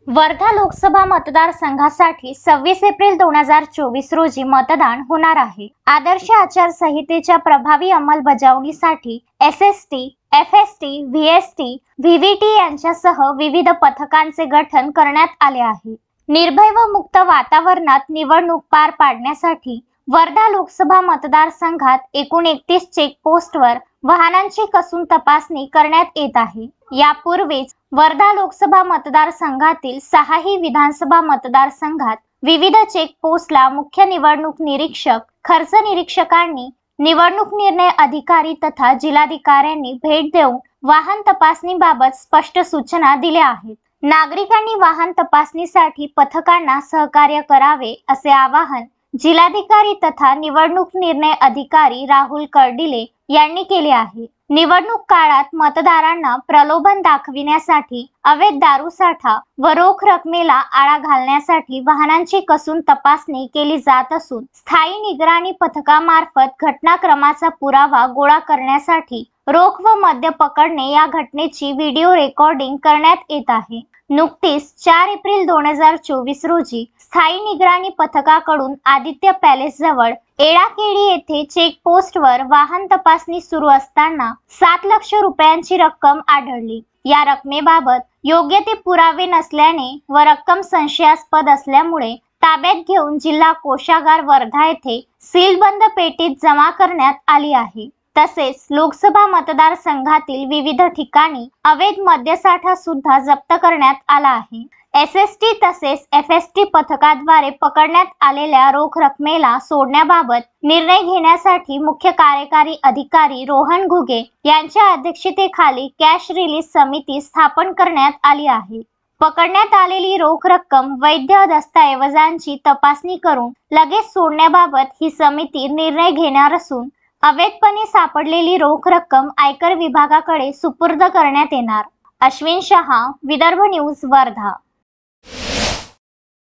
वर्धा लोकसभा मतदारसंघासाठी 26 एप्रिल 2024 रोजी मतदान होणार आहे। आदर्श आचारसंहितेच्या प्रभावी अंमलबजावणीसाठी एसएसटी, एफएसटी, व्हीएसटी, व्हीव्हीटी यांच्यासह विविध पथकांचे गठन करण्यात आले आहे। निर्भय व मुक्त वातावरणात निवडणूक पार पाडण्यासाठी वर्धा लोकसभा मतदारसंघात एकूण 31 चेकपोस्टवर वाहनांची कसून तपासणी करण्यात येत आहे। यापूर्वीच वर्धा लोकसभा मतदारसंघातील 6ही विधानसभा मतदारसंघात विविध चेकपोस्टला मुख्य निवडणूक निरीक्षक, खर्च निरीक्षकांनी, निवडणूक निर्णय अधिकारी तथा जिल्हाधिकाऱ्यांनी भेट देऊन वाहन तपासणीबाबत स्पष्ट सूचना दिल्या आहेत। नागरिकांनी वाहन तपासणीसाठी पथकांना सहकार्य करावे असे आवाहन जिल्हाधिकारी तथा निवडणूक निर्णय अधिकारी राहुल कर्डिले यांनी केले आहे। निवडणूक काळात मतदारांना प्रलोभन दाखविण्यासाठी अवैध दारू साठा व रोख रकमेला आळा घालण्यासाठी वाहनांची कसून तपासणी केली जात असून स्थायी निगराणी पथकामार्फत घटनाक्रमाचा पुरावा गोळा करण्यासाठी रोख व मद्य पकडणे या घटनेची व्हिडिओ रेकॉर्डिंग करण्यात येत आहे। नुकतीच 4 एप्रिल 2024 रोजी स्थायी निगराणी पथकाकडून आदित्य पॅलेस जवळ एडाकेडी येथे चेकपोस्टवर वाहन तपासणी सुरू असताना 7 लाख रुपयांची रक्कम आढळली। या रकमेबाबत योग्य ते पुरावे नसल्याने व रक्कम संशयास्पद असल्यामुळे ताब्यात घेऊन जिल्हा कोषागार वर्धा येथे सीलबंद पेटीत जमा करण्यात आली आहे। तसेच लोकसभा मतदारसंघातील विविध ठिकाणी अवैध मद्यसाठा सुद्धा जप्त करण्यात आला आहे। एसएसटी तसेच एफएसटी पथकाद्वारे पकडण्यात आलेल्या रोख रकमेला सोडण्याबाबत निर्णय घेण्यासाठी मुख्य कार्यकारी अधिकारी रोहन घुगे यांच्या अध्यक्षतेखाली कॅश रिलीज समिती स्थापन करण्यात आली आहे। पकडण्यात आलेली रोख रक्कम वैध दस्तऐवजांची तपासणी करून लगेच सोडण्याबाबत ही समिती निर्णय घेणार असून अवैधपणे सापडलेली रोख रक्कम आयकर विभागाकडे सुपूर्द करण्यात येणार। अश्विन शहा, विदर्भ न्यूज, वर्धा।